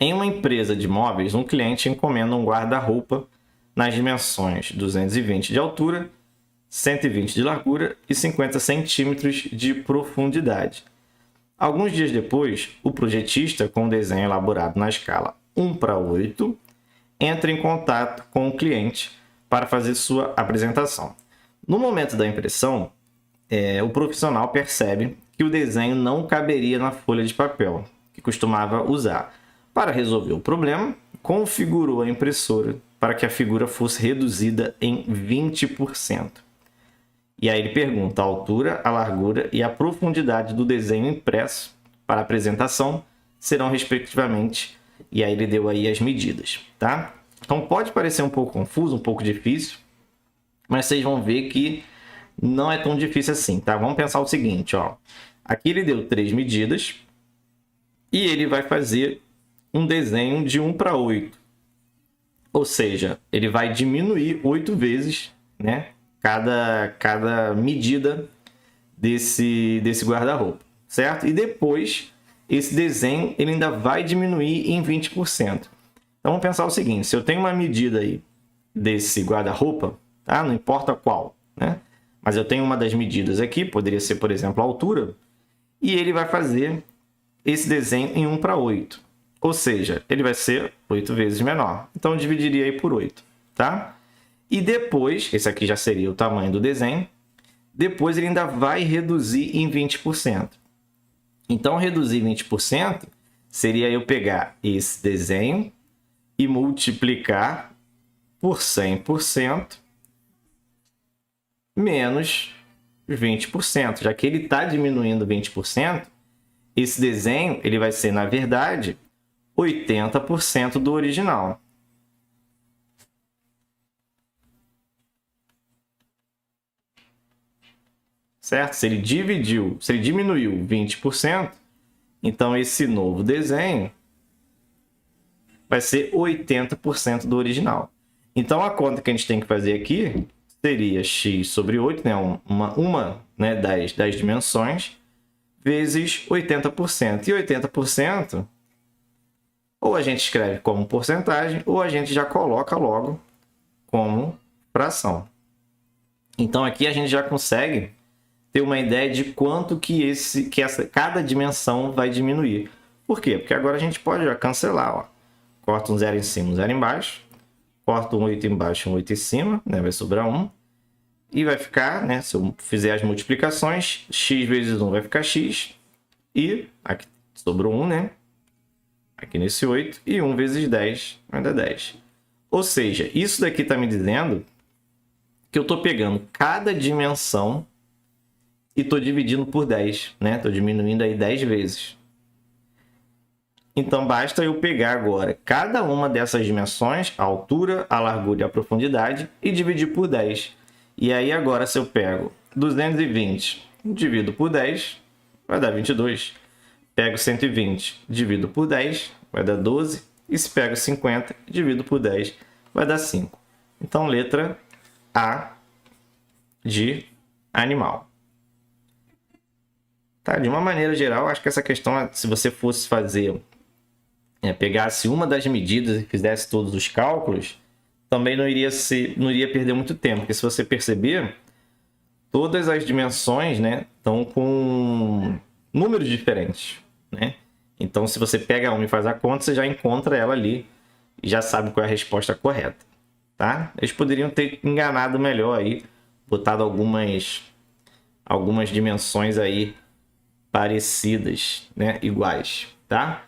Em uma empresa de móveis, um cliente encomenda um guarda-roupa nas dimensões 220 de altura, 120 de largura e 50 centímetros de profundidade. Alguns dias depois, o projetista, com o desenho elaborado na escala 1:8, entra em contato com o cliente para fazer sua apresentação. No momento da impressão, o profissional percebe que o desenho não caberia na folha de papel que costumava usar. Para resolver o problema, configurou a impressora para que a figura fosse reduzida em 20%. E aí ele pergunta a altura, a largura e a profundidade do desenho impresso para a apresentação serão respectivamente, e aí ele deu aí as medidas, tá? Então pode parecer um pouco confuso, um pouco difícil, mas vocês vão ver que não é tão difícil assim, tá? Vamos pensar o seguinte, ó. Aqui ele deu 3 medidas e ele vai fazer um desenho de 1:8. Ou seja, ele vai diminuir 8 vezes, né? Cada medida desse guarda-roupa, certo? E depois, esse desenho ele ainda vai diminuir em 20%. Então, vamos pensar o seguinte, se eu tenho uma medida aí desse guarda-roupa, tá? Não importa qual, né? Mas eu tenho uma das medidas aqui, poderia ser, por exemplo, a altura, e ele vai fazer esse desenho em 1:8. Ou seja, ele vai ser 8 vezes menor. Então, eu dividiria aí por 8, tá? E depois, esse aqui já seria o tamanho do desenho, depois ele ainda vai reduzir em 20%. Então, reduzir 20% seria eu pegar esse desenho e multiplicar por 100% menos 20%. Já que ele está diminuindo 20%, esse desenho ele vai ser, na verdade, 80% do original. Certo? Se ele diminuiu 20%, então esse novo desenho vai ser 80% do original. Então a conta que a gente tem que fazer aqui seria x sobre 8, né? uma né, das dimensões, vezes 80%. E 80%, ou a gente escreve como porcentagem, ou a gente já coloca logo como fração. Então aqui a gente já consegue ter uma ideia de quanto que cada dimensão vai diminuir. Por quê? Porque agora a gente pode já cancelar. Ó. Corta um 0 em cima, um 0 embaixo. Corta um 8 embaixo, um 8 em cima. Né? Vai sobrar 1. E vai ficar, né? Se eu fizer as multiplicações, x vezes 1 vai ficar x. E aqui sobrou 1, né? Aqui nesse 8. E 1 vezes 10 vai dar 10. Ou seja, isso daqui está me dizendo que eu estou pegando cada dimensão e estou dividindo por 10, né? Estou diminuindo aí 10 vezes. Então, basta eu pegar agora cada uma dessas dimensões, a altura, a largura e a profundidade, e dividir por 10. E aí, agora, se eu pego 220, divido por 10, vai dar 22. Pego 120, divido por 10, vai dar 12. E se pego 50, divido por 10, vai dar 5. Então, letra A de animal. Tá? De uma maneira geral, acho que essa questão, se você fosse fazer, pegasse uma das medidas e fizesse todos os cálculos, também não iria perder muito tempo, porque se você perceber, todas as dimensões, né, estão com números diferentes, né? Então, se você pega uma e faz a conta, você já encontra ela ali e já sabe qual é a resposta correta, tá? Eles poderiam ter enganado melhor aí, botado algumas dimensões aí parecidas, né, iguais, tá?